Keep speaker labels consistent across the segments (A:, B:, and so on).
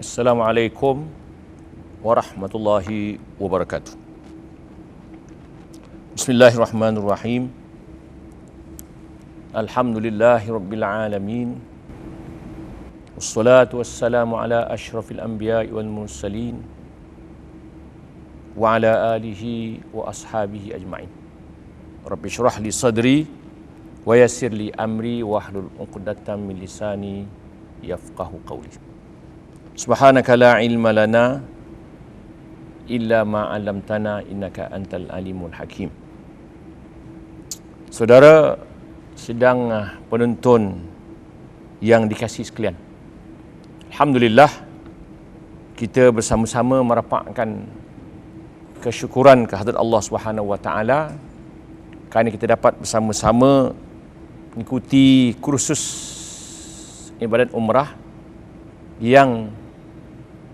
A: Assalamualaikum warahmatullahi wabarakatuh. Bismillahirrahmanirrahim. Alhamdulillahi rabbil alamin. Wassalatu wassalamu ala asyrafil anbiya'i wal mursalin wa ala alihi wa ashabihi ajma'in. Rabbi syrah li sadri wa yassir li amri wahlul 'uqdatam min lisani yafqahu qawli. Subhanaka la ilma lana illa ma 'allamtana innaka antal alimul hakim. Saudara sedang penonton yang dikasihi sekalian, alhamdulillah kita bersama-sama merapatkan kesyukuran kehadrat Allah Subhanahu wa taala kerana kita dapat bersama-sama mengikuti kursus ibadat umrah yang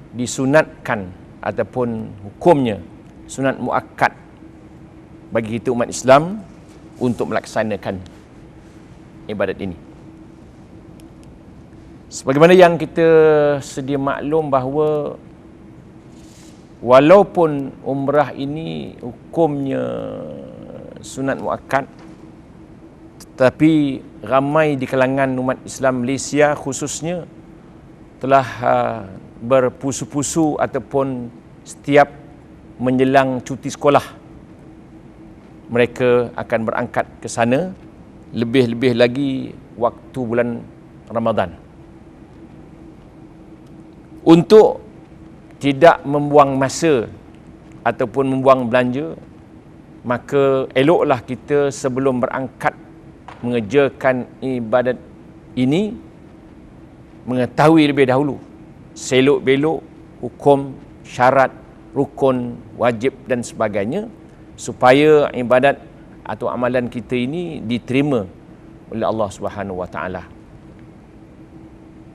A: disunatkan ataupun hukumnya sunat muakkad bagi kita umat Islam untuk melaksanakan ibadat ini. Sebagaimana yang kita sedia maklum bahawa walaupun umrah ini hukumnya sunat muakkad, tetapi ramai di kalangan umat Islam Malaysia khususnya telah berpusu-pusu ataupun setiap menjelang cuti sekolah mereka akan berangkat ke sana, lebih-lebih lagi waktu bulan Ramadan. Untuk tidak membuang masa ataupun membuang belanja, maka eloklah kita sebelum berangkat mengerjakan ibadat ini mengetahui lebih dahulu selok-belok hukum, syarat, rukun, wajib dan sebagainya, supaya ibadat atau amalan kita ini diterima oleh Allah Subhanahu wa taala.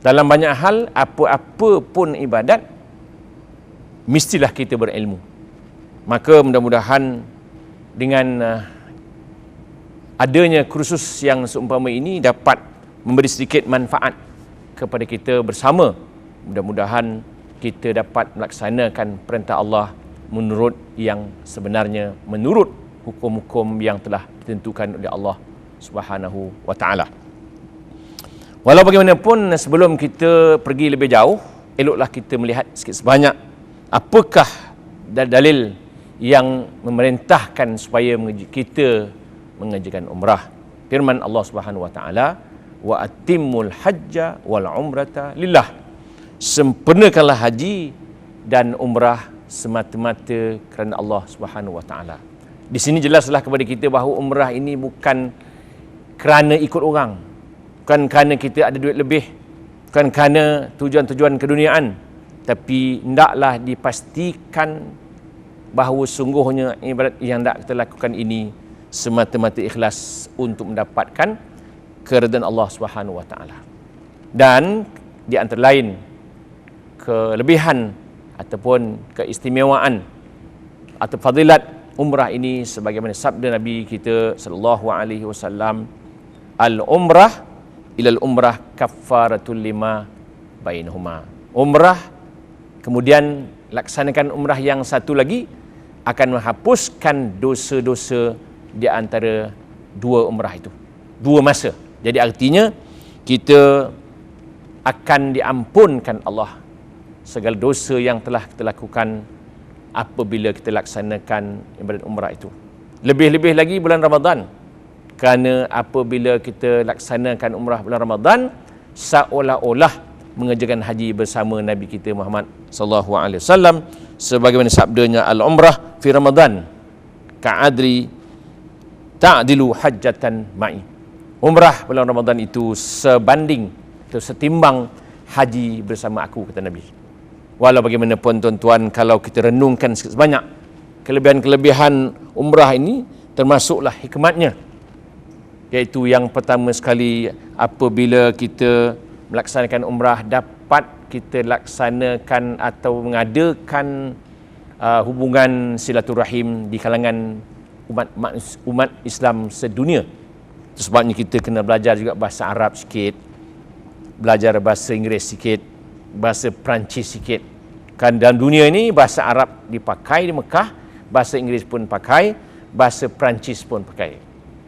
A: Dalam banyak hal, apa-apa pun ibadat mestilah kita berilmu. Maka mudah-mudahan dengan adanya kursus yang seumpama ini dapat memberi sedikit manfaat kepada kita bersama. Mudah-mudahan kita dapat melaksanakan perintah Allah menurut yang sebenarnya, menurut hukum-hukum yang telah ditentukan oleh Allah Subhanahu wa taala. Walau bagaimanapun, sebelum kita pergi lebih jauh, eloklah kita melihat sikit sebanyak apakah dalil yang memerintahkan supaya kita mengerjakan umrah. Firman Allah Subhanahu wa taala, wa atimmul hajja wal umrata lillah. Sempurnakanlah haji dan umrah semata-mata kerana Allah Subhanahu wa taala. Di sini jelaslah kepada kita bahawa umrah ini bukan kerana ikut orang, bukan kerana kita ada duit lebih, bukan kerana tujuan-tujuan keduniaan, tapi hendaklah dipastikan bahawa sungguhnya ibadat yang hendak kita lakukan ini semata-mata ikhlas untuk mendapatkan keridhaan Allah Subhanahu wa taala. Dan di antara lain kelebihan ataupun keistimewaan atau fadilat umrah ini sebagaimana sabda Nabi kita sallallahu alaihi wasallam, al-umrah ilal umrah kaffaratul lima bainahuma. Umrah kemudian laksanakan umrah yang satu lagi akan menghapuskan dosa-dosa di antara dua umrah itu, dua masa. Jadi artinya kita akan diampunkan Allah segala dosa yang telah kita lakukan apabila kita laksanakan ibadat umrah itu. Lebih-lebih lagi bulan Ramadan, kerana apabila kita laksanakan umrah bulan Ramadan, seolah-olah mengerjakan haji bersama Nabi kita Muhammad sallallahu alaihi wasallam, sebagaimana sabdanya, al-umrah fi Ramadan ka'adri ta'dilu hajjatan ma'i. Umrah bulan Ramadan itu sebanding atau setimbang haji bersama aku, kata Nabi. Walau bagaimanapun tuan-tuan, kalau kita renungkan sikit sebanyak kelebihan-kelebihan umrah ini, termasuklah hikmatnya, iaitu yang pertama sekali, apabila kita melaksanakan umrah, dapat kita laksanakan atau mengadakan hubungan silaturahim di kalangan umat Islam sedunia. Itu sebabnya kita kena belajar juga bahasa Arab sikit, belajar bahasa Inggeris sikit, bahasa Perancis sikit. Kan dalam dunia ini bahasa Arab dipakai di Mekah, bahasa Inggeris pun pakai, bahasa Perancis pun pakai.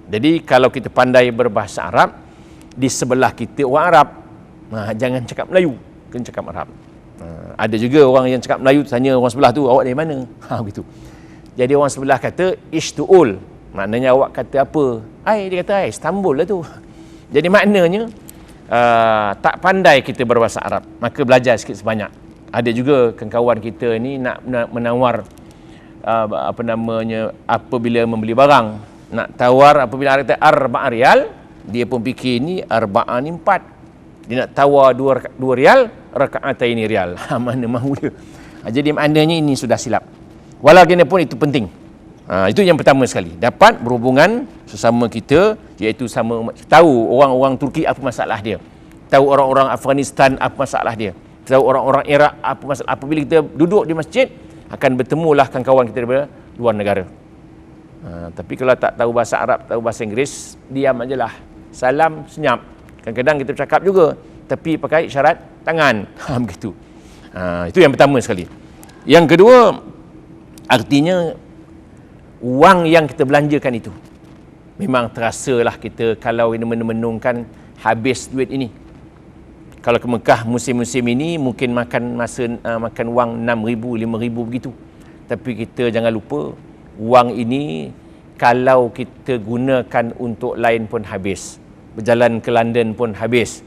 A: Jadi kalau kita pandai berbahasa Arab, di sebelah kita orang Arab, jangan cakap Melayu, kena cakap Arab. Ada juga orang yang cakap Melayu, tanya orang sebelah tu, awak dari mana? Begitu. Jadi orang sebelah kata Ishtu'ul, maknanya awak kata apa? Dia kata Istanbul lah tu. Jadi maknanya tak pandai kita berbahasa Arab, maka belajar sikit sebanyak. Ada juga kawan kita ni nak menawar apabila membeli barang, nak tawar apabila kata arba'a riyal, dia pun fikir ni arba'a ni 4. Dia nak tawar 2 riyal, raka'ataini riyal. Mana mahu dia. Jadi maknanya ini sudah silap. Walaupun itu penting. Itu yang pertama sekali. Dapat berhubungan sesama kita, iaitu sama tahu orang-orang Turki apa masalah dia. Tahu orang-orang Afghanistan apa masalah dia. Tahu orang-orang Iraq apa masalah. Apabila kita duduk di masjid, akan bertemulah kawan-kawan kita daripada luar negara. Tapi kalau tak tahu bahasa Arab, tahu bahasa Inggeris, diam ajalah. Salam, senyap. Kadang-kadang kita bercakap juga, tapi pakai isyarat tangan. Begitu. Itu yang pertama sekali. Yang kedua, artinya wang yang kita belanjakan itu, memang terasalah kita kalau ini menungkan habis duit ini. Kalau ke Mekah musim-musim ini mungkin makan wang 6,000, 5,000 begitu. Tapi kita jangan lupa, wang ini kalau kita gunakan untuk lain pun habis. Berjalan ke London pun habis.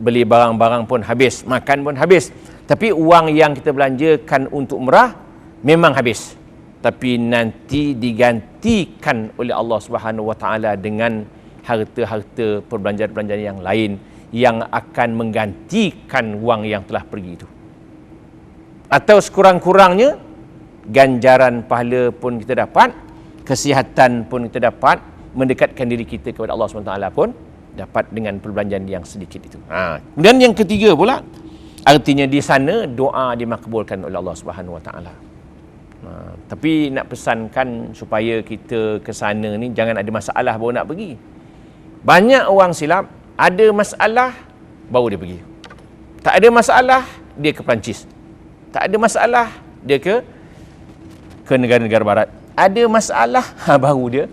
A: Beli barang-barang pun habis. Makan pun habis. Tapi wang yang kita belanjakan untuk umrah memang habis. Tapi nanti digantikan oleh Allah Subhanahu Wa Taala dengan harta-harta perbelanjaan-perbelanjaan yang lain yang akan menggantikan wang yang telah pergi itu. Atau sekurang-kurangnya ganjaran pahala pun kita dapat, kesihatan pun kita dapat, mendekatkan diri kita kepada Allah SWT pun dapat dengan perbelanjaan yang sedikit itu. Dan yang ketiga pula, artinya di sana doa dimakbulkan oleh Allah Subhanahu Wa Taala. Tapi nak pesankan supaya kita ke sana ni jangan ada masalah baru nak pergi. Banyak orang silap, ada masalah baru dia pergi. Tak ada masalah dia ke Perancis. Tak ada masalah dia ke negara-negara barat. Ada masalah baru dia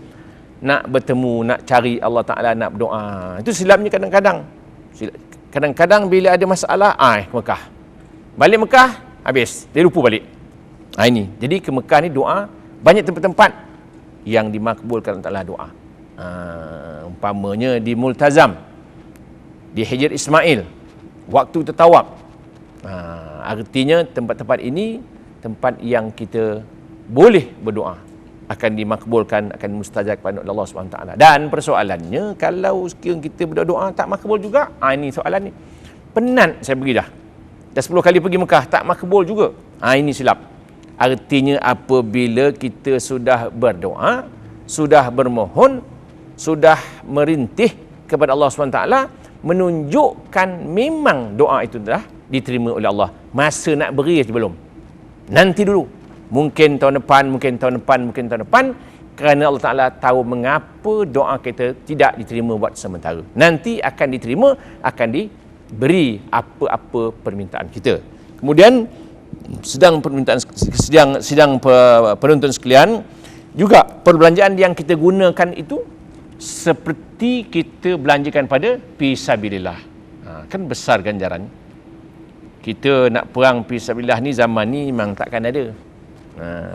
A: nak bertemu, nak cari Allah Ta'ala, nak berdoa. Itu silapnya kadang-kadang. Kadang-kadang bila ada masalah, ke Mekah. Balik Mekah, habis. Dia lupa balik. Ini. Jadi ke Mekah ni doa, banyak tempat-tempat yang dimakbulkan Allah Ta'ala doa. Umpamanya di Multazam, di Hijr Ismail, waktu tertawaf. Artinya tempat-tempat ini tempat yang kita boleh berdoa, akan dimakbulkan, akan mustajab kepada Allah SWT. Dan persoalannya, kalau sekiranya kita berdoa tak makbul juga, ini soalan ni. Penat saya pergi dah 10 kali pergi Mekah, tak makbul juga. Ini silap. Artinya apabila kita sudah berdoa, sudah bermohon, sudah merintih kepada Allah SWT, menunjukkan memang doa itu telah diterima oleh Allah. Masa nak beri saja belum. Nanti dulu. Mungkin tahun depan, kerana Allah Ta'ala tahu mengapa doa kita tidak diterima buat sementara. Nanti akan diterima, akan diberi apa-apa permintaan kita. Kemudian, sidang penonton sekalian, juga perbelanjaan yang kita gunakan itu seperti kita belanjakan pada fisabilillah. Kan besar ganjaran. Kita nak perang fisabilillah ni, zaman ni memang takkan ada.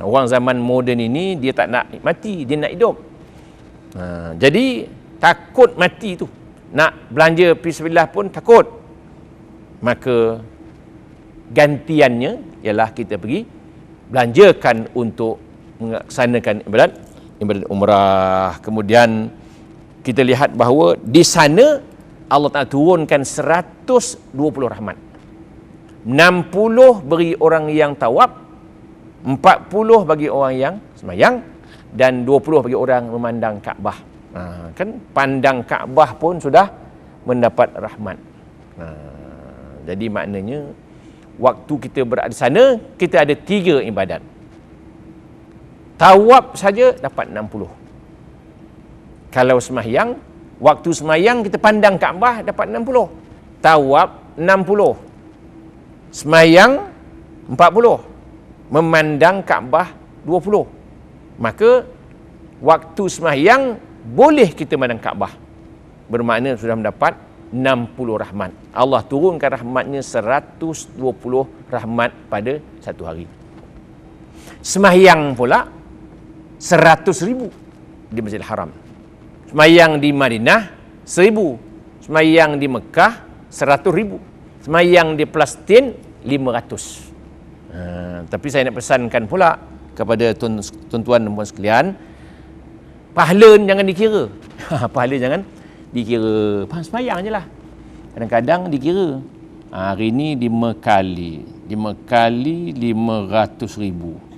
A: Orang zaman moden ini dia tak nak mati, dia nak hidup. Jadi takut mati tu. Nak belanja fisabilillah pun takut. Maka gantiannya ialah kita pergi belanjakan untuk melaksanakan ibadat umrah. Kemudian kita lihat bahawa di sana Allah Ta'ala turunkan 120 rahmat. 60 bagi orang yang tawaf, 40 bagi orang yang sembahyang, dan 20 bagi orang memandang Kaabah. Kan pandang Kaabah pun sudah mendapat rahmat. Jadi maknanya waktu kita berada di sana, kita ada 3 ibadat. Tawaf saja dapat 60. Kalau sembahyang, waktu sembahyang kita pandang Kaabah dapat 60. Tawaf 60. Semayang 40. Memandang Kaabah 20. Maka waktu semayang boleh kita memandang Kaabah. Bermakna sudah mendapat 60 rahmat. Allah turunkan rahmatnya 120 rahmat pada satu hari. Semayang pula 100,000 di Masjidil Haram. Semayang di Madinah 1,000. Semayang di Mekah 100,000. Semayang di Palestin 500. Tapi saya nak pesankan pula kepada tuan-tuan dan puan sekalian, pahala jangan dikira. Pahala jangan dikira. Semayang je lah. Kadang-kadang dikira. Hari ni 5 kali. 5 kali 500,000.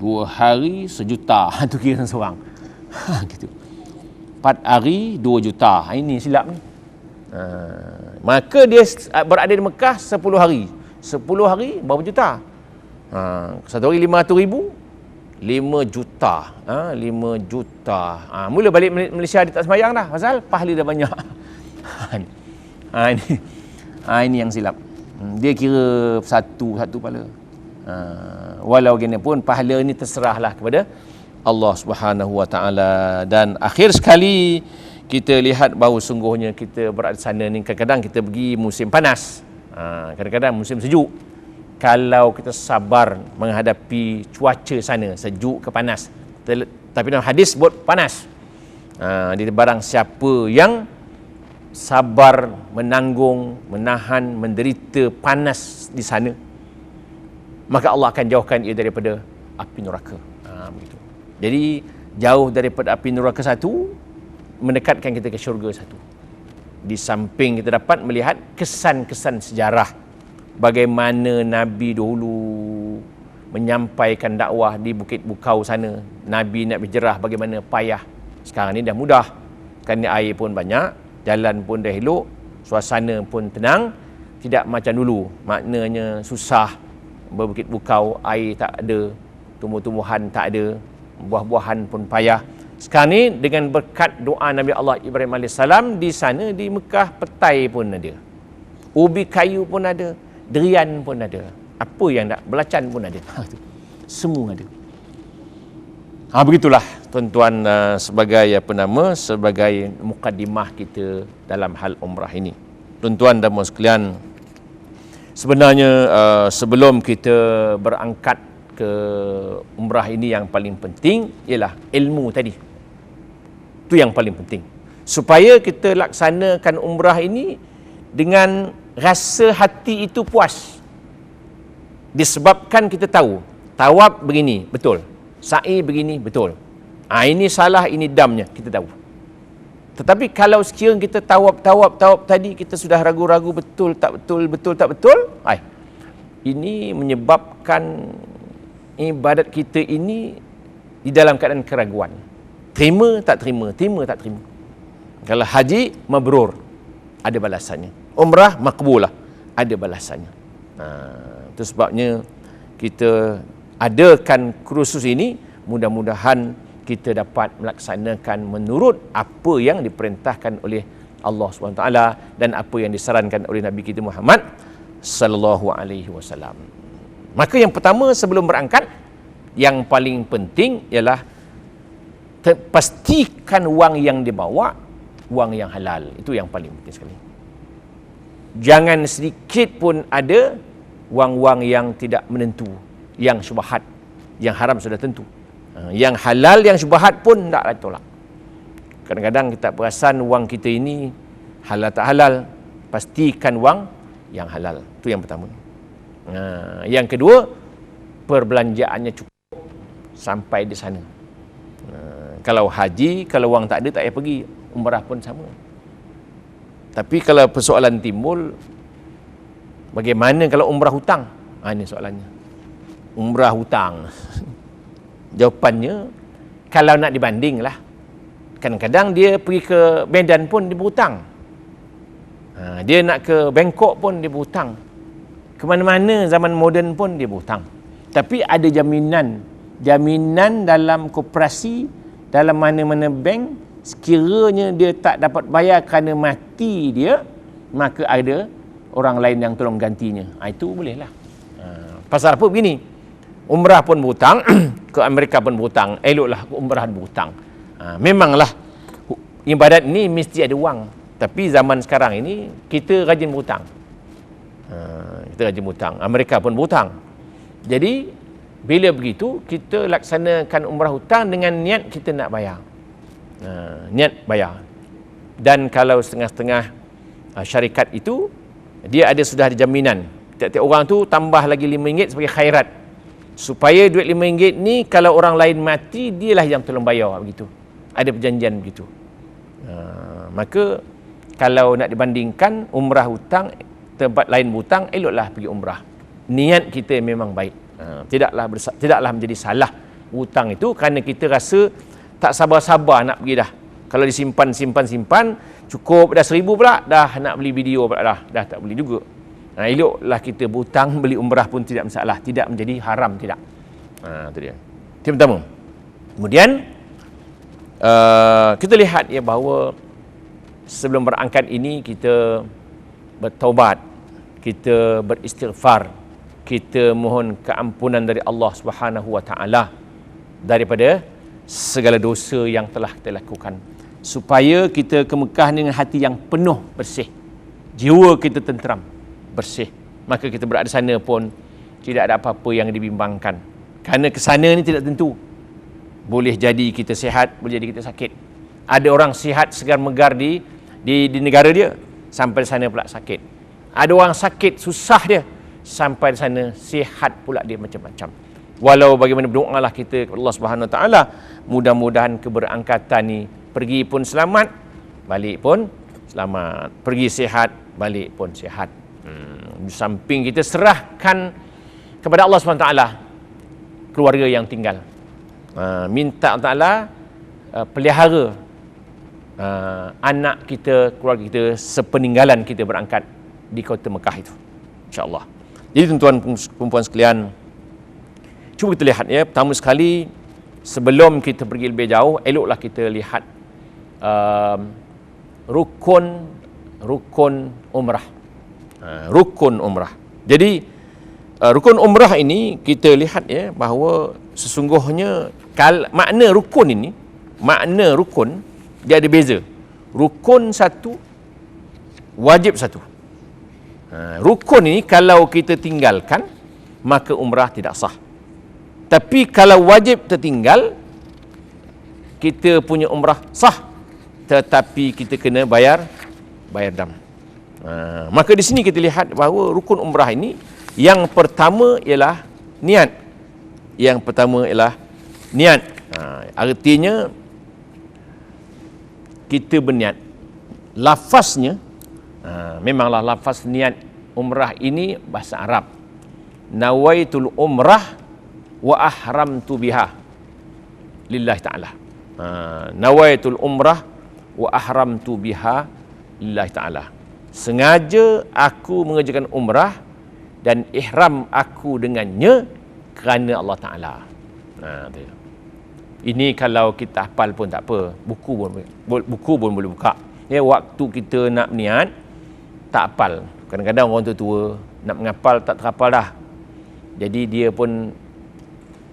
A: 2 hari 1,000,000. Itu kira seorang. Gitu. 4 hari 2 juta. Ini silap ni. Maka dia berada di Mekah 10 hari. 10 hari berapa juta? Satu hari 500,000, 5 juta. 5 juta. Mula balik Malaysia dia tak semayang dah. Pasal pahala dah banyak. Ini yang silap. Dia kira satu pahala. Walau gini pun pahala ni terserahlah kepada Allah Subhanahu Wa Taala. Dan akhir sekali kita lihat bahawa sungguhnya kita berada di sana ni, kadang-kadang kita pergi musim panas, kadang-kadang musim sejuk. Kalau kita sabar menghadapi cuaca sana, sejuk ke panas, tapi dalam hadis sebut panas, dia barang siapa yang sabar menanggung, menahan, menderita panas di sana, maka Allah akan jauhkan ia daripada api neraka. Begitu. Jadi jauh daripada api neraka satu, mendekatkan kita ke syurga satu. Di samping kita dapat melihat kesan-kesan sejarah bagaimana Nabi dahulu menyampaikan dakwah di Bukit Bukau sana. Nabi nak berjerah bagaimana payah. Sekarang ni dah mudah. Kerana air pun banyak, jalan pun dah elok, suasana pun tenang. Tidak macam dulu. Maknanya susah. Berbukit Bukau, air tak ada, tumbuh-tumbuhan tak ada, buah-buahan pun payah. Sekarang ni dengan berkat doa Nabi Allah Ibrahim AS, di sana di Mekah petai pun ada, ubi kayu pun ada, durian pun ada, apa yang tak, belacan pun ada. Semua ada. Begitulah tuan-tuan, sebagai mukadimah kita dalam hal umrah ini. Tuan-tuan dan puan sekalian, sebenarnya sebelum kita berangkat ke umrah ini, yang paling penting ialah ilmu tadi. Itu yang paling penting. Supaya kita laksanakan umrah ini dengan rasa hati itu puas. Disebabkan kita tahu, tawaf begini, betul. Sa'i begini, betul. Ini salah, ini damnya, kita tahu. Tetapi kalau sekiranya kita tawaf tadi, kita sudah ragu-ragu betul tak betul, ini menyebabkan ibadat kita ini di dalam keadaan keraguan. Terima tak terima. Kalau haji mabrur, ada balasannya. Umrah makbulah, ada balasannya. Itu sebabnya kita adakan kursus ini, mudah-mudahan kita dapat melaksanakan menurut apa yang diperintahkan oleh Allah SWT dan apa yang disarankan oleh Nabi kita Muhammad sallallahu alaihi wasallam. Maka yang pertama sebelum berangkat, yang paling penting ialah pastikan wang yang dibawa wang yang halal. Itu yang paling penting sekali. Jangan sedikit pun ada wang-wang yang tidak menentu, yang syubhat, yang haram sudah tentu. Yang halal, yang syubhat pun taklah tolak. Kadang-kadang kita perasan wang kita ini halal tak halal, pastikan wang yang halal. Itu yang pertama. Yang kedua, perbelanjaannya cukup sampai di sana. Kalau haji, kalau wang tak ada, tak payah pergi. Umrah pun sama. Tapi kalau persoalan timbul, bagaimana kalau umrah hutang? Ini soalannya. Umrah hutang. Jawapannya, kalau nak dibanding lah. Kadang-kadang dia pergi ke Medan pun dia berhutang. Dia nak ke Bangkok pun dia berhutang. Kemana-mana zaman moden pun dia berhutang. Tapi ada jaminan dalam koperasi, dalam mana-mana bank, sekiranya dia tak dapat bayar kerana mati dia, maka ada orang lain yang tolong gantinya. Itu bolehlah. Pasal apa begini? Umrah pun berhutang, ke Amerika pun berhutang, eloklah ke umrah berhutang. Memanglah ibadat ni mesti ada wang. Tapi zaman sekarang ini kita rajin berhutang. Kita rajin berhutang. Amerika pun berhutang. Jadi bila begitu kita laksanakan umrah hutang dengan niat kita nak bayar. Niat bayar. Dan kalau setengah-setengah syarikat itu dia sudah ada jaminan. Tiap-tiap orang tu tambah lagi RM5 sebagai khairat. Supaya duit RM5 ni kalau orang lain mati, dialah yang tolong bayar begitu. Ada perjanjian begitu. Maka kalau nak dibandingkan umrah hutang, tempat lain berhutang, eloklah pergi umrah. Niat kita memang baik. Tidaklah menjadi salah hutang itu kerana kita rasa tak sabar-sabar nak pergi dah. Kalau disimpan, cukup dah 1,000 pula, dah nak beli video pula dah tak beli juga. Eloklah kita berhutang, beli umrah pun tidak masalah, tidak menjadi haram, tidak. Itu dia. Itu yang pertama. Kemudian kita lihat ya bahawa sebelum berangkat ini kita bertaubat, kita beristighfar, kita mohon keampunan dari Allah Subhanahu wa taala daripada segala dosa yang telah kita lakukan, supaya kita ke Mekah dengan hati yang penuh bersih, jiwa kita tenteram, bersih. Maka kita berada di sana pun tidak ada apa-apa yang dibimbangkan. Kerana ke sana ni tidak tentu. Boleh jadi kita sihat, boleh jadi kita sakit. Ada orang sihat segar megar di negara dia, sampai di sana pula sakit. Ada orang sakit susah dia, sampai di sana sihat pula dia macam-macam. Walau bagaimana berdoalah kita kepada Allah Subhanahu Wa Taala, mudah-mudahan keberangkatan ni pergi pun selamat, balik pun selamat. Pergi sihat, balik pun sihat. Di samping kita serahkan kepada Allah Subhanahu Wa Taala keluarga yang tinggal. Minta Allah Taala pelihara anak kita, keluarga kita sepeninggalan kita berangkat di kota Mekah itu, insya-Allah. Jadi tuan-tuan perempuan sekalian, cuba kita lihat ya, pertama sekali sebelum kita pergi lebih jauh, eloklah kita lihat rukun umrah. Rukun umrah. Jadi rukun umrah ini kita lihat ya bahawa sesungguhnya makna rukun dia ada beza. Rukun satu, wajib satu. Rukun ini kalau kita tinggalkan, maka umrah tidak sah. Tapi kalau wajib tertinggal, kita punya umrah sah, tetapi kita kena bayar dam. Maka di sini kita lihat bahawa rukun umrah ini, yang pertama ialah niat. Yang pertama ialah niat. Artinya kita berniat. Lafaznya, memanglah lafaz niat umrah ini bahasa Arab. Nawaitul umrah wa ahramtu biha lillahi ta'ala. Nawaitul umrah wa ahramtu biha lillahi ta'ala. Sengaja aku mengerjakan umrah dan ihram aku dengannya kerana Allah Ta'ala. Ini kalau kita hafal pun tak apa, buku pun boleh buka. Ya, waktu kita nak niat tak hafal. Kadang-kadang orang tua nak menghafal tak terhafal dah. Jadi dia pun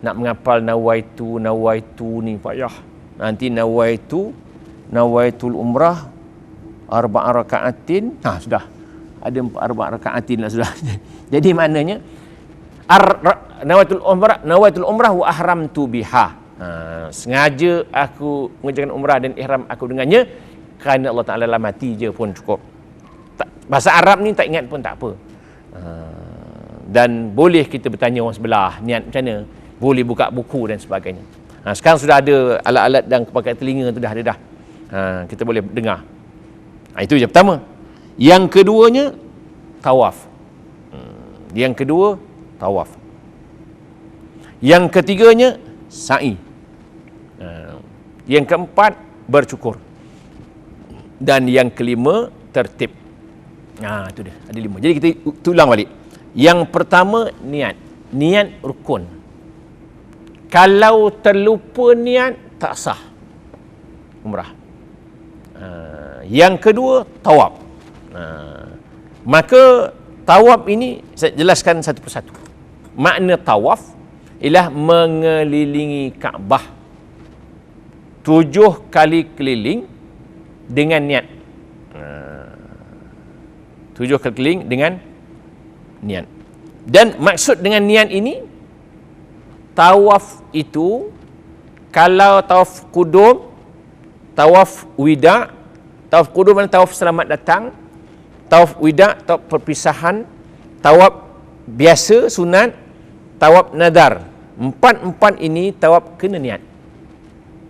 A: nak menghafal nawaitu ni payah. Nanti nawaitul umrah arba'a raka'atin. Sudah. Ada 4 raka'atin lah sudah. Jadi maknanya nawaitul umrah wa ahramtu biha. Sengaja aku mengerjakan umrah dan ihram aku dengannya kerana Allah Ta'ala lah, mati je pun cukup. Bahasa Arab ni tak ingat pun tak apa. Dan boleh kita bertanya orang sebelah niat macam mana, boleh buka buku dan sebagainya. Sekarang sudah ada alat-alat dan pakai telinga tu dah ada dah. Kita boleh dengar. Itu je pertama. Yang keduanya tawaf. Yang kedua tawaf. Yang ketiganya sa'i. Yang keempat bercukur. Dan yang kelima tertib. Itu dia, ada 5. Jadi kita ulang balik. Yang pertama niat. Niat rukun. Kalau terlupa niat tak sah umrah. Yang kedua tawaf. Maka tawaf ini saya jelaskan satu persatu. Makna tawaf ialah mengelilingi Kaabah 7 kali keliling dengan niat. 7 kali keliling dengan niat. Dan maksud dengan niat ini, tawaf itu, kalau tawaf kudum, tawaf wida, tawaf kudum dan tawaf selamat datang, tawaf wida, tawaf perpisahan, tawaf biasa sunat, tawaf nadar. Empat ini tawaf kena niat.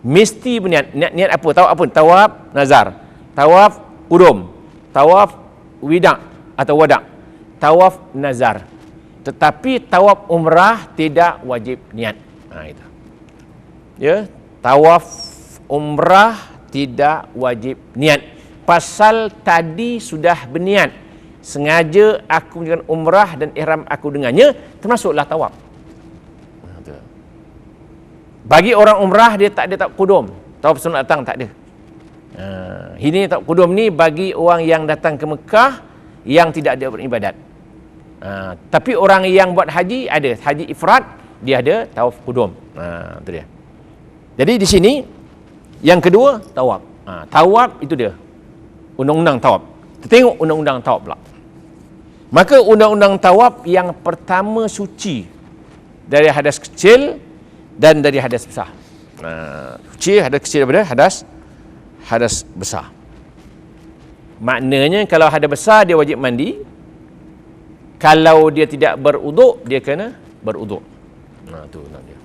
A: Mesti berniat. Niat apa? Tawaf apa? Tawaf nazar, tawaf kudum, tawaf wida atau wada, tawaf nazar. Tetapi tawaf umrah tidak wajib niat. Itu. Ya, tawaf umrah tidak wajib niat. Pasal tadi sudah berniat. Sengaja aku menjalankan umrah dan ihram aku dengannya, termasuklah tawaf. Bagi orang umrah dia tak ada tawaf kudum. Tawaf sunat datang tak ada. Ini tawaf kudum ni bagi orang yang datang ke Mekah yang tidak ada beribadat. Tapi orang yang buat haji ada haji ifrad, dia ada tawaf kudum. Itu dia. Jadi di sini yang kedua tawaf. Tawaf itu dia. Undang-undang tawaf. Kita tengok undang-undang tawaf pula. Maka undang-undang tawaf yang pertama suci dari hadas kecil dan dari hadas besar. Suci hadas kecil daripada hadas besar. Maknanya kalau hadas besar dia wajib mandi. Kalau dia tidak beruduk, dia kena beruduk. Tu nak dia.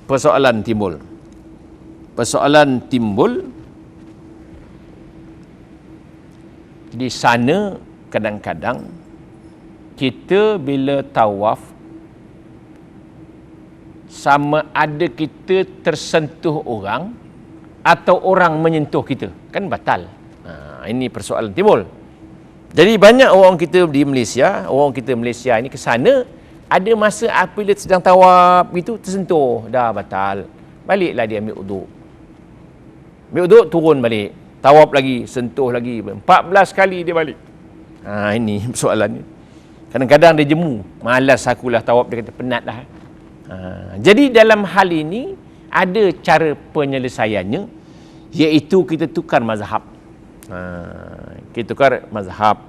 A: Persoalan timbul di sana. Kadang-kadang kita bila tawaf, sama ada kita tersentuh orang atau orang menyentuh kita, kan batal. Ini persoalan timbul. Jadi banyak orang kita di Malaysia, ini ke sana, ada masa apabila sedang tawaf itu tersentuh, dah batal. Baliklah dia ambil uduk. Turun balik. Tawaf lagi, sentuh lagi. 14 kali dia balik. Ini persoalan ni. Kadang-kadang dia jemu. Malas akulah tawaf, dia kata penat dah. Jadi dalam hal ini, ada cara penyelesaiannya, iaitu kita tukar mazhab. Kita tukar mazhab.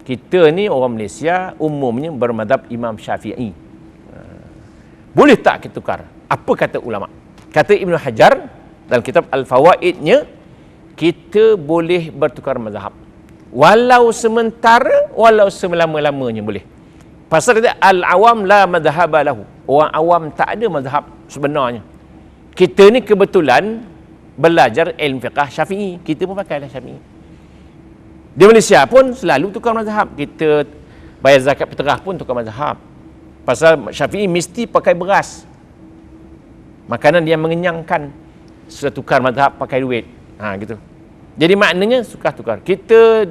A: Kita ni orang Malaysia umumnya bermazhab Imam Syafi'i. Boleh tak kita tukar? Apa kata ulama? Kata Ibnu Hajar dalam kitab Al-Fawaidnya, kita boleh bertukar mazhab. Walau sementara, walau selama-lamanya boleh. Pasal kata al-awam la madhhaba lahu. Orang awam tak ada mazhab sebenarnya. Kita ni kebetulan belajar ilmu fiqh Syafi'i. Kita pun pakailah Syafi'i. Di Malaysia pun selalu tukar mazhab. Kita bayar zakat fitrah pun tukar mazhab. Pasal Syafi'i mesti pakai beras. Makanan yang mengenyangkan. Sudah tukar mazhab pakai duit. Gitu. Jadi maknanya suka tukar. Kita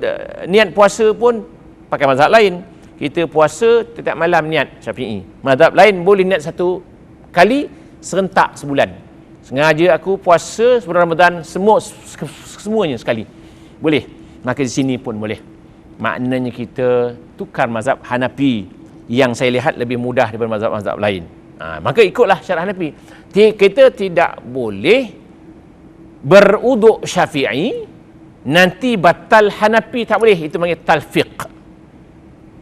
A: niat puasa pun pakai mazhab lain. Kita puasa setiap malam niat Syafi'i. Mazhab lain boleh niat satu kali serentak sebulan. Sengaja aku puasa sebulan Ramadan semuanya sekali. Boleh. Maka di sini pun boleh. Maknanya kita tukar mazhab Hanafi yang saya lihat lebih mudah daripada mazhab-mazhab lain. Maka ikutlah syarat Hanafi. Kita tidak boleh beruduk Syafi'i, nanti batal Hanafi, tak boleh. Itu panggil talfiq.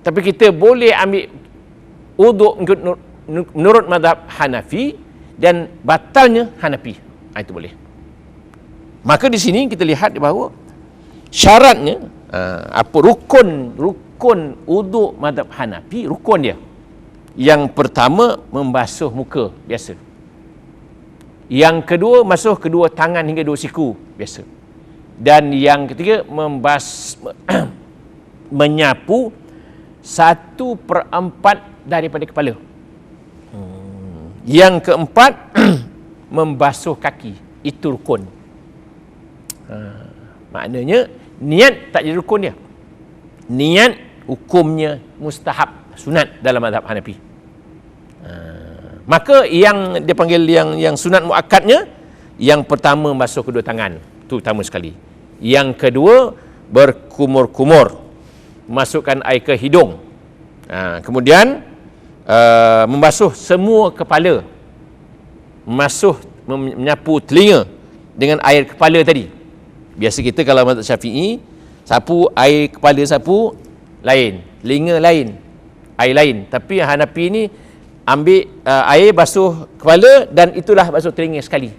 A: Tapi kita boleh ambil uduk menurut mazhab Hanafi dan batalnya Hanafi. Itu boleh. Maka di sini kita lihat bahawa syaratnya rukun uduk mazhab Hanafi, rukun dia. Yang pertama membasuh muka biasa. Yang kedua basuh kedua tangan hingga 2 siku biasa. Dan yang ketiga menyapu 1/4 daripada kepala. Yang keempat membasuh kaki. Itu rukun. Maknanya niat tak jadi rukun dia. Niat hukumnya mustahab, sunat dalam mazhab Hanafi. Maka yang dia panggil yang sunat muakkadnya, yang pertama basuh kedua tangan, itu utama sekali. Yang kedua berkumur-kumur. masukkan air ke hidung. Kemudian membasuh semua kepala, menyapu telinga dengan air kepala tadi. Biasa kita kalau mazhab Syafi'i, sapu air kepala, sapu lain, telinga lain, air lain. Tapi Hanafi ni ambil air basuh kepala dan itulah basuh telinga sekali.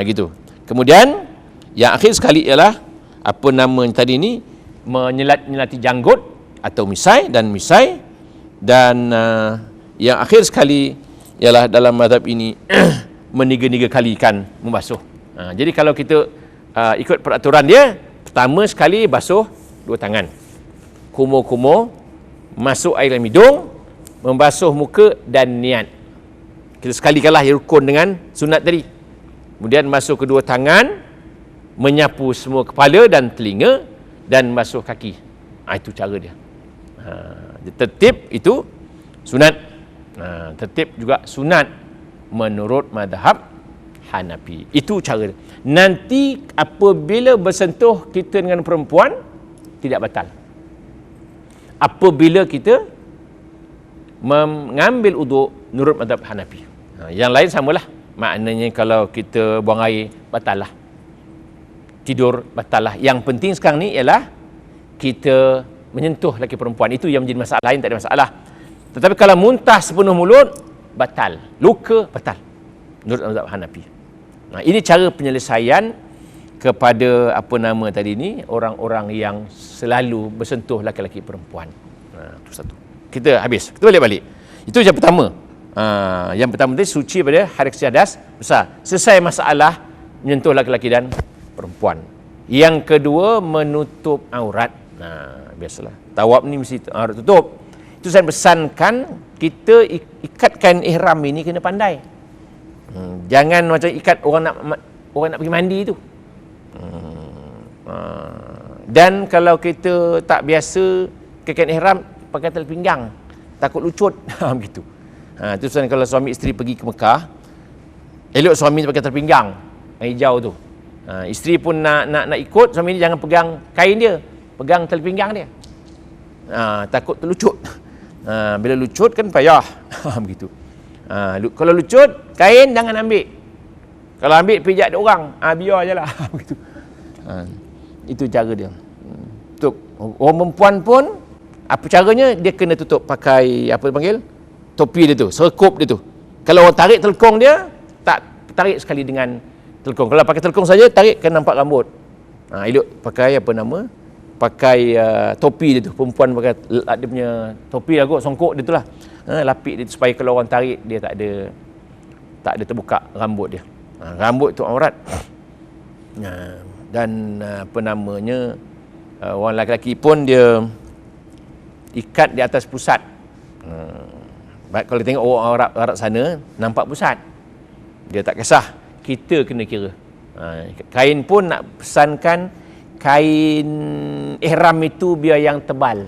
A: Gitu. Kemudian yang akhir sekali ialah apa nama tadi ni, menyelati janggut atau misai, dan yang akhir sekali ialah dalam mazhab ini meniga-niga kalikan membasuh. Jadi kalau kita ikut peraturan dia, pertama sekali basuh dua tangan, kumur-kumur, masuk air dalam hidung, membasuh muka dan niat. Kita sekalikanlah rukun dengan sunat tadi. Kemudian basuh kedua tangan, menyapu semua kepala dan telinga, dan basuh kaki. Itu cara dia. Tertib itu sunat. Tertib juga sunat menurut mazhab Hanafi. Itu cara dia. Nanti apabila bersentuh kita dengan perempuan, tidak batal. Apabila kita mengambil uduk menurut mazhab Hanafi. Yang lain samalah. Maknanya kalau kita buang air, batal lah. Tidur, batal lah. Yang penting sekarang ni ialah kita menyentuh lelaki perempuan. Itu yang menjadi masalah, lain tak ada masalah. Tetapi kalau muntah sepenuh mulut, batal. Luka, batal. Menurut mazhab Hanafi. Ini cara penyelesaian kepada apa nama tadi ni, orang-orang yang selalu bersentuh lelaki-lelaki perempuan. Itu satu. Kita habis. Kita balik-balik. Itu yang pertama. Yang pertama tadi suci pada hari hadas besar. Selesai masalah menyentuh lelaki-lelaki dan perempuan. Yang kedua, menutup aurat. Biasalah. Tawaf ni mesti aurat tutup. Itu saya pesankan, kita ikatkan ihram ini kena pandai. Jangan macam ikat orang nak pergi mandi tu. Dan kalau kita tak biasa ikatkan ihram, pakai tali pinggang, takut lucut. Begitu. Itu sebenarnya kalau suami isteri pergi ke Mekah, elok suami pakai tali pinggang yang hijau tu. Isteri pun nak ikut, suami ni jangan pegang kain dia, pegang tali pinggang dia. Takut terlucut. Bila lucut kan payah. Begitu. Kalau lucut, kain jangan ambil. Kalau ambil, pijak dia orang. Biar je lah. Begitu. Itu cara dia. Tutup. Orang perempuan pun, apa caranya, dia kena tutup pakai, apa dipanggil, topi dia tu, serkup dia tu. Kalau orang tarik telekong dia, tak tarik sekali dengan telekong. Kalau pakai telekong saja, tarik kan nampak rambut. Elok pakai apa nama, pakai topi dia tu. Perempuan pakai dia punya topi lah kot, songkok dia tu lah. Lapik dia tu, supaya kalau orang tarik, dia tak ada terbuka rambut dia. Rambut tu aurat. Dan apa namanya, orang lelaki pun dia ikat di atas pusat. Kalau tengok orang Arab sana, nampak pusat. Dia tak kisah. Kita kena kira. Kain pun nak pesankan, kain ihram itu biar yang tebal.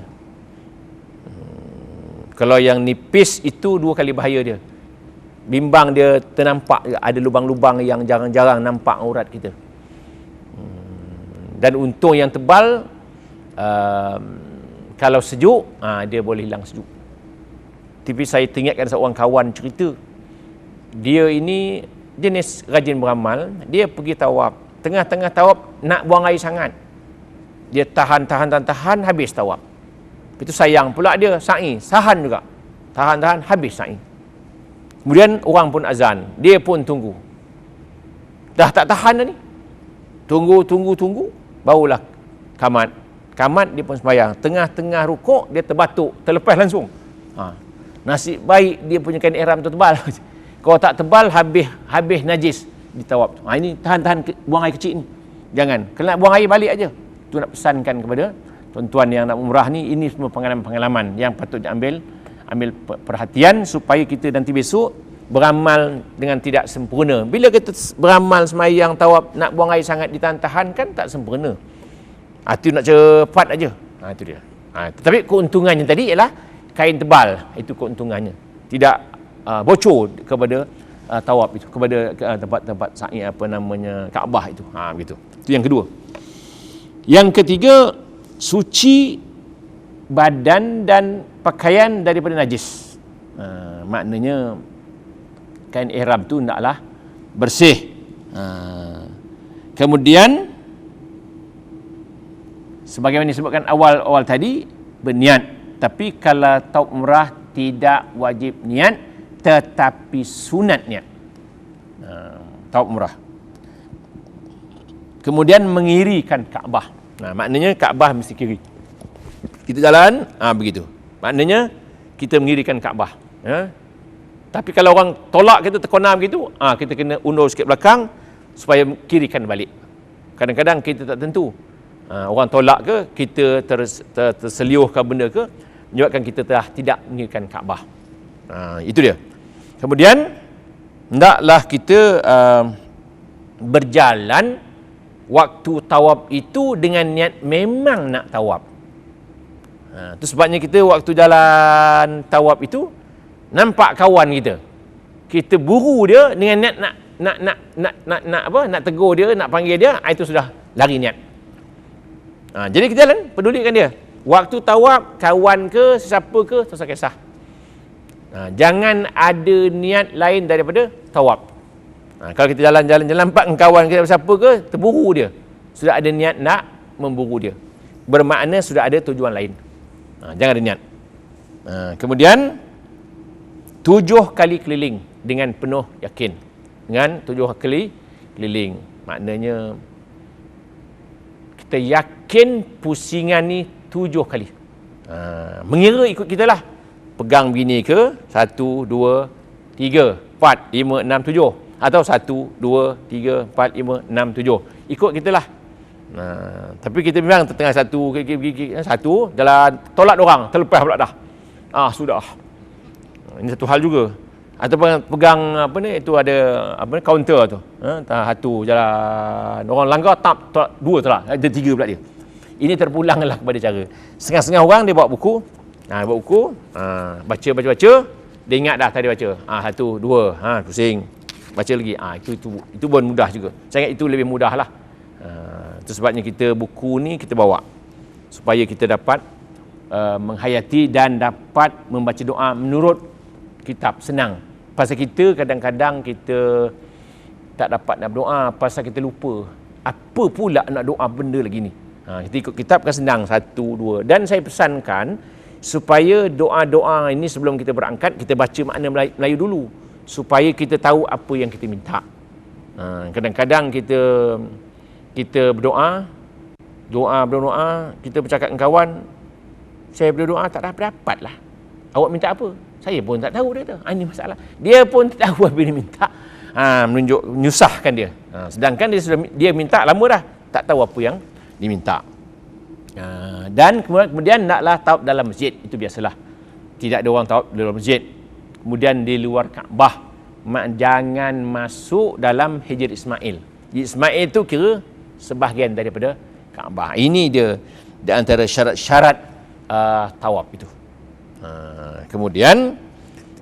A: Kalau yang nipis itu dua kali bahaya dia. Bimbang dia ternampak, ada lubang-lubang yang jarang-jarang nampak aurat kita. Dan untung yang tebal, kalau sejuk, dia boleh hilang sejuk. Tapi saya teringatkan seorang kawan cerita, dia ini jenis rajin beramal. Dia pergi tawaf, tengah-tengah tawaf nak buang air sangat, dia tahan, habis tawaf. Itu sayang pula dia, sa'i, sahan juga, tahan, habis sa'i. Kemudian orang pun azan, dia pun tunggu, dah tak tahan dah ni, tunggu, barulah kamat dia pun sembahyang. Tengah-tengah rukuk dia terbatuk, terlepas langsung. Nasib baik dia punya kain ihram tu tebal. Kalau tak tebal, habis najis di tawaf. Ini tahan buang air kecil ni, jangan, kena buang air balik aja. Itu nak pesankan kepada tuan-tuan yang nak umrah ni. Ini semua pengalaman-pengalaman yang patut diambil perhatian, supaya kita nanti besok beramal dengan tidak sempurna. Bila kita beramal semayang tawaf nak buang air sangat, ditahan-tahan kan tak sempurna. Itu nak cepat aja. Itu dia. Tetapi keuntungannya tadi ialah kain tebal. Itu keuntungannya. Tidak bocor kepada tawaf itu, kepada tempat-tempat sa'i, apa namanya, Kaabah itu. Begitu. Itu yang kedua. Yang ketiga, suci badan dan pakaian daripada najis. Maknanya kain ihram tu hendaklah bersih. Kemudian sebagaimana disebutkan awal tadi, berniat. Tapi kalau tawaf umrah tidak wajib niat, tetapi sunat niat. Tawaf umrah. Kemudian mengirikan Kaabah. Maknanya Kaabah mesti kiri. Kita jalan, begitu. Maknanya kita mengirikan Kaabah. Tapi kalau orang tolak kita terkonam begitu, kita kena undur sikit belakang supaya kirikan balik. Kadang-kadang kita tak tentu. Orang tolak ke, kita terseliuhkan benda ke, menyebabkan kita telah tidak mengirikan Kaabah. Itu dia. Kemudian hendaklah kita berjalan waktu tawaf itu dengan niat memang nak tawaf. Itu sebabnya kita waktu jalan tawaf itu nampak kawan kita buru dia dengan niat nak tegur dia, nak panggil dia, itu sudah lari niat. Jadi kita jalan, pedulikan dia. Waktu tawaf, kawan ke, siapa ke, tak usah kisah. Jangan ada niat lain daripada tawaf. Kalau kita jalan-jalan nampak kawan kita siapa ke, terburu dia, sudah ada niat nak memburu dia, bermakna sudah ada tujuan lain. Jangan ada niat. Kemudian 7 kali keliling dengan penuh yakin. Dengan 7 kali keliling, maknanya kita yakin pusingan ni 7 kali. Mengira ikut kita lah. Pegang begini ke, 1, 2, 3, 4, 5, 6, 7. Atau 1, 2, 3, 4, 5, 6, 7. Ikut kita lah. Tapi kita memang tengah satu jalan, tolak dorang, terlepas pula dah. Sudah. Ini satu hal juga. Ataupun pegang itu ada kaunter tu. Satu jalan, orang langgar tolak, 2 tolak, ada 3 pula dia. Ini terpulanglah kepada cara. Setengah-setengah orang dia bawa buku. Baca, dia ingat dah tadi baca. 1, 2, pusing. Baca lagi. Itu pun mudah juga. Saya ingat itu lebih mudah lah. Itu sebabnya kita buku ni kita bawa supaya kita dapat menghayati dan dapat membaca doa menurut kitab, senang. Pasal kita kadang-kadang kita tak dapat nak berdoa, pasal kita lupa apa pula nak doa benda lagi ni. Kita ikut kitab kan senang, 1, 2. Dan saya pesankan supaya doa-doa ini sebelum kita berangkat kita baca makna Melayu dulu supaya kita tahu apa yang kita minta. Kadang-kadang kita berdoa, kita bercakap dengan kawan, saya berdoa tak dapat lah. Awak minta apa? Saya pun tak tahu, dia kata. Ini masalah. Dia pun tak tahu apa dia minta. Menyusahkan dia. Sedangkan dia minta lama dah, tak tahu apa yang diminta. Dan kemudian naklah tawaf dalam masjid. Itu biasalah. Tidak ada orang tawaf dalam masjid. Kemudian di luar Kaabah. Jangan masuk dalam Hijr Ismail. Hijr Ismail itu kira sebahagian daripada Kaabah. Ini dia di antara syarat-syarat tawaf itu. Kemudian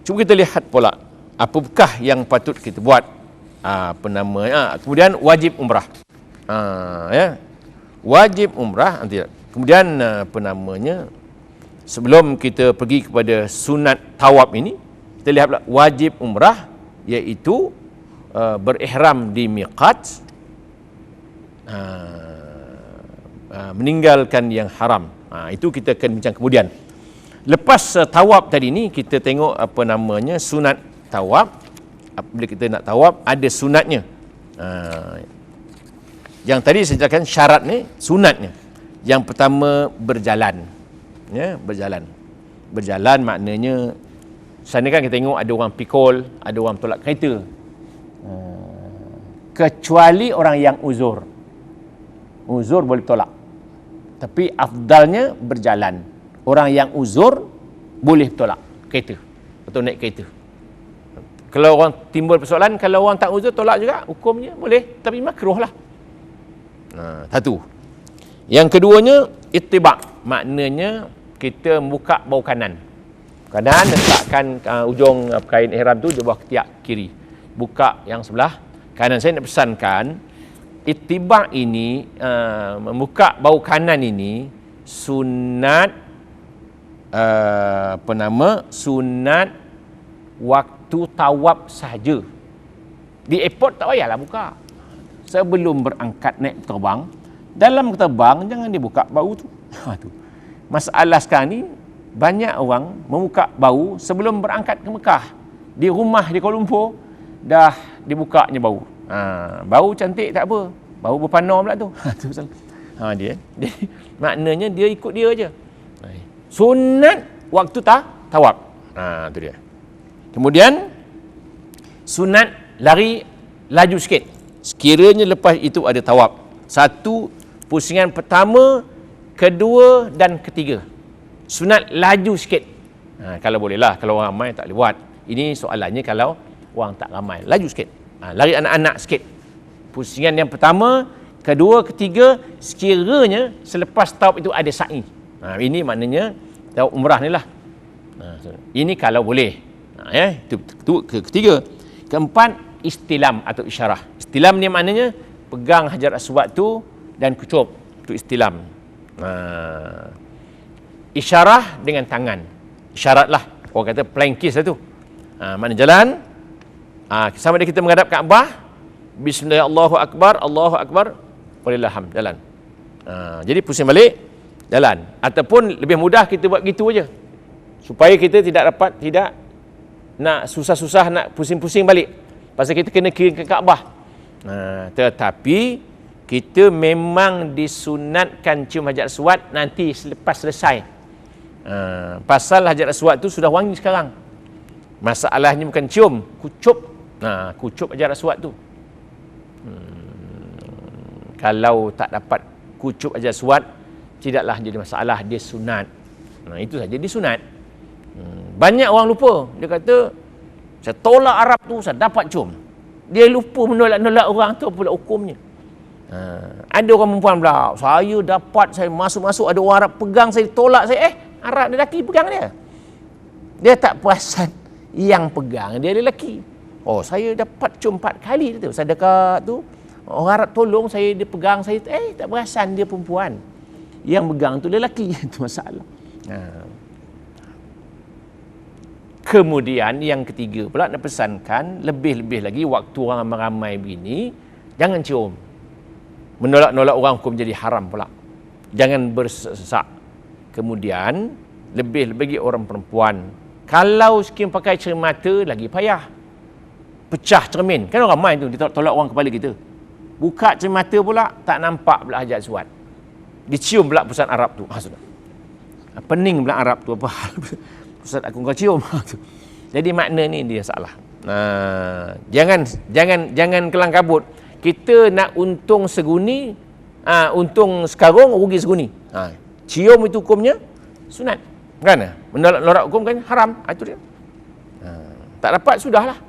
A: cuba kita lihat pula apakah yang patut kita buat. Kemudian wajib umrah. Wajib umrah nanti. Kemudian sebelum kita pergi kepada sunat tawaf ini, kita lihat pula wajib umrah, iaitu berihram di miqat, meninggalkan yang haram. Itu kita akan bincang kemudian. Lepas tawaf tadi ni, kita tengok sunat tawaf. Bila kita nak tawaf, ada sunatnya. Yang tadi saya cakapkan syarat ni, sunatnya. Yang pertama berjalan. Berjalan maknanya sana kan kita tengok ada orang pikul, ada orang tolak kereta. Kecuali orang yang uzur. Uzur boleh tolak. Tapi afdalnya berjalan. Orang yang uzur boleh tolak kereta atau naik kereta. Kalau orang timbul persoalan, kalau orang tak uzur tolak juga, hukumnya boleh, tapi makruh lah. Satu. Yang keduanya ittiba', maknanya kita buka bau kanan. Kanan letakkan ujung kain ihram tu di bawah ketiak kiri. Buka yang sebelah kanan. Saya nak pesankan ittiba' ini, membuka bau kanan ini sunat sunat waktu tawaf sahaja. Di airport tak payahlah buka. Sebelum berangkat naik terbang, dalam terbang jangan dibuka bau tu. Tu. Masalah sekarang ni banyak orang membuka bau sebelum berangkat ke Mekah. Di rumah di Kuala Lumpur dah dibukanya bau. Bau cantik tak apa. Bau berpanau pula tu. Tu dia. Jadi maknanya dia ikut dia aje. Sunat waktu tawaf. Tu dia. Kemudian sunat lari laju sikit. Sekiranya lepas itu ada tawaf. Satu, pusingan pertama, kedua dan ketiga. Sunat laju sikit. Kalau bolehlah, kalau orang ramai tak boleh buat. Ini soalannya kalau orang tak ramai. Laju sikit. Lari anak-anak sikit. Pusingan yang pertama, kedua, ketiga, sekiranya selepas tawaf itu ada sa'i. Ini maknanya tawaf umrah ni lah. Ini kalau boleh. Itu ketiga. Keempat, istilam atau isyarah. Istilam ni maknanya pegang Hajar Aswad tu dan kucup. Itu istilam. Isyarah dengan tangan. Isyarat lah. Orang kata flying kiss lah tu. Mana jalan. Sama ada kita menghadap Kaabah. Bismillah, Allahu Akbar, Allahu Akbar. Walillahilhamd. Jalan. Jadi pusing balik. Jalan. Ataupun lebih mudah kita buat gitu aja. Supaya kita tidak nak susah-susah nak pusing-pusing balik. Pasal kita kena kirim ke Kaabah. Tetapi kita memang disunatkan cium Hajar Aswad nanti selepas selesai. Pasal Hajar Aswad tu sudah wangi sekarang. Masalahnya bukan cium, kucup. Kucup Hajar Aswad tu. Kalau tak dapat kucup Hajar Aswad, tidaklah jadi masalah, dia sunat. Itu saja, dia sunat. Banyak orang lupa. Dia kata, saya tolak Arab tu, saya dapat cium. Dia lupa menolak-nolak orang tu pula hukumnya. Ada orang perempuan pula, saya dapat, saya masuk-masuk, ada orang Arab pegang, saya tolak, Arab lelaki pegang dia. Dia tak perasan yang pegang dia lelaki. Saya dapat cium 4 kali tu. Saya dekat tu, orang Arab tolong saya, dia pegang saya, tak perasan dia perempuan. Yang pegang tu lelaki. Itu masalah. Kemudian yang ketiga pula nak pesankan, lebih-lebih lagi waktu orang ramai begini, jangan cium. Menolak-nolak orang hukum jadi haram pula. Jangan bersesak. Kemudian lebih-lebih lagi orang perempuan, kalau skim pakai cermata lagi payah. Pecah cermin. Kan orang ramai tu ditolak orang kepala kita. Buka cermata pula tak nampak pula Hajar Aswad. Dicium pula pusat Arab tu. Pening pula Arab tu apa hal. Ustaz aku kau cium. Jadi makna ni dia salah. Jangan kelang kabut. Kita nak untung seguni, untung sekarung, rugi seguni. Cium itu hukumnya sunat. Kan? Menolak hukum kan haram. Itu dia. Tak dapat sudahlah.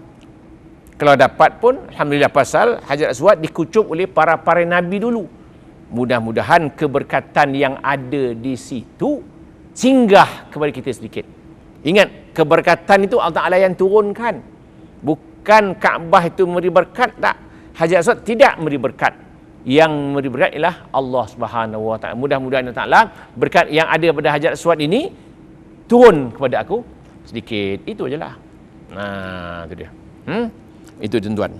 A: Kalau dapat pun alhamdulillah, pasal Hajar Aswad dikucup oleh para nabi dulu. Mudah-mudahan keberkatan yang ada di situ singgah kepada kita sedikit. Ingat, keberkatan itu Allah Ta'ala yang turunkan. Bukan Kaabah itu memberi berkat, tak. Hajar Aswad tidak memberi berkat. Yang memberi berkat ialah Allah Subhanahu Wa Ta'ala. Mudah-mudahan Allah Ta'ala berkat yang ada pada Hajar Aswad ini turun kepada aku sedikit. Itu je lah. Itu dia. Itu tuan-tuan.